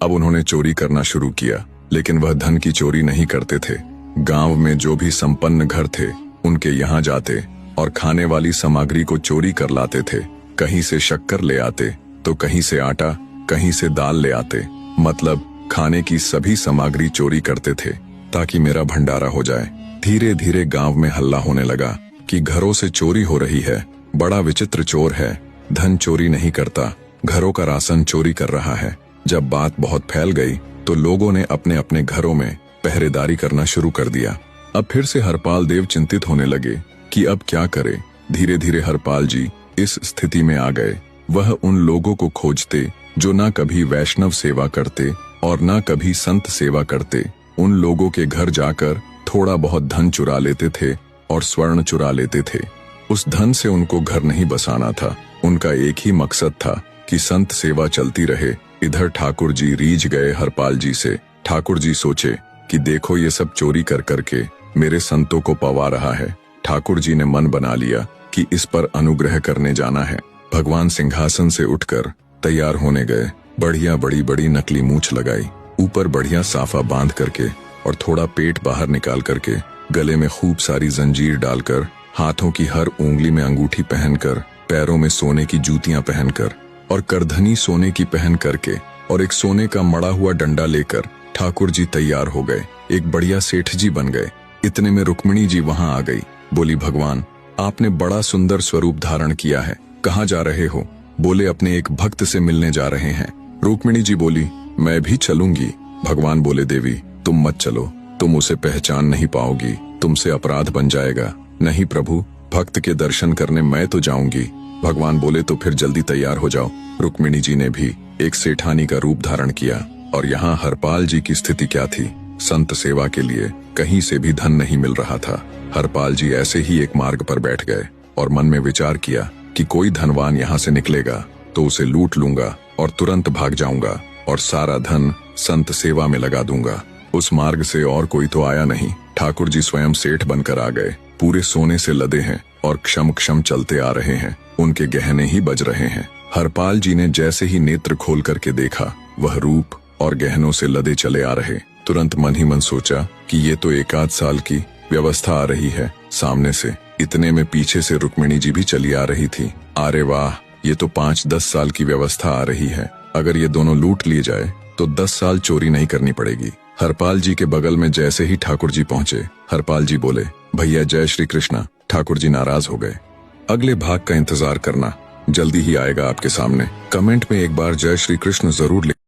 अब उन्होंने चोरी करना शुरू किया, लेकिन वह धन की चोरी नहीं करते थे। गांव में जो भी संपन्न घर थे उनके यहाँ जाते और खाने वाली सामग्री को चोरी कर लाते थे। कहीं से शक्कर ले आते तो कहीं से आटा, कहीं से दाल ले आते। मतलब खाने की सभी सामग्री चोरी करते थे ताकि मेरा भंडारा हो जाए। धीरे धीरे गांव में हल्ला होने लगा कि घरों से चोरी हो रही है, बड़ा विचित्र चोर है, धन चोरी नहीं करता, घरों का राशन चोरी कर रहा है। जब बात बहुत फैल गई तो लोगों ने अपने अपने घरों में पहरेदारी करना शुरू कर दिया। अब फिर से हरपाल देव चिंतित होने लगे कि अब क्या करे। धीरे धीरे हरपाल जी इस स्थिति में आ गए। वह उन लोगों को खोजते जो ना कभी वैष्णव सेवा करते और ना कभी संत सेवा करते। उन लोगों के घर जाकर थोड़ा बहुत धन चुरा लेते थे और स्वर्ण चुरा लेते थे। उस धन से उनको घर नहीं बसाना था। उनका एक ही मकसद था कि संत सेवा चलती रहे। इधर ठाकुर जी रीझ गए हरपाल जी से। ठाकुर जी सोचे कि देखो ये सब चोरी कर करके मेरे संतों को पवा रहा है। ठाकुर जी ने मन बना लिया कि इस पर अनुग्रह करने जाना है। भगवान सिंहासन से उठकर तैयार होने गए। बढ़िया बड़ी बड़ी नकली मूछ लगाई, ऊपर बढ़िया साफा बांध करके और थोड़ा पेट बाहर निकाल करके, गले में खूब सारी जंजीर डालकर, हाथों की हर उंगली में अंगूठी पहनकर, पैरों में सोने की जूतियां पहनकर और करधनी सोने की पहन करके और एक सोने का मड़ा हुआ डंडा लेकर ठाकुर जी तैयार हो गए। एक बढ़िया सेठ जी बन गए। इतने में रुक्मिणी जी वहां आ गई। बोली, भगवान आपने बड़ा सुंदर स्वरूप धारण किया है, कहाँ जा रहे हो? बोले, अपने एक भक्त से मिलने जा रहे हैं। रुक्मिणी जी बोली, मैं भी चलूंगी। भगवान बोले, देवी तुम मत चलो, तुम उसे पहचान नहीं पाओगी, तुमसे अपराध बन जाएगा। नहीं प्रभु, भक्त के दर्शन करने मैं तो जाऊंगी। भगवान बोले, तो फिर जल्दी तैयार हो जाओ। रुक्मिणी जी ने भी एक सेठानी का रूप धारण किया। और यहाँ हरपाल जी की स्थिति क्या थी? संत सेवा के लिए कहीं से भी धन नहीं मिल रहा था। हरपाल जी ऐसे ही एक मार्ग पर बैठ गए और मन में विचार किया कि कोई धनवान यहाँ से निकलेगा तो उसे लूट लूंगा और तुरंत भाग जाऊंगा और सारा धन संत सेवा में लगा दूंगा। उस मार्ग से और कोई तो आया नहीं। ठाकुर जी स्वयं सेठ बनकर आ गए, पूरे सोने से लदे हैं और क्षम क्षम चलते आ रहे हैं। उनके गहने ही बज रहे हैं। हरपाल जी ने जैसे ही नेत्र खोल करके देखा, वह रूप और गहनों से लदे चले आ रहे। तुरंत मन ही मन सोचा कि ये तो 1 आध साल की व्यवस्था आ रही है सामने से। इतने में पीछे से रुक्मिणी जी भी चली आ रही थी। अरे वाह, ये तो 5-10 साल की व्यवस्था आ रही है। अगर ये दोनों लूट लिए जाए तो 10 साल चोरी नहीं करनी पड़ेगी। हरपाल जी के बगल में जैसे ही ठाकुर जी पहुंचे, हरपाल जी बोले, भैया जय श्री कृष्णा। ठाकुर जी नाराज हो गए। अगले भाग का इंतजार करना, जल्दी ही आएगा आपके सामने। कमेंट में एक बार जय श्री कृष्ण जरूर लिख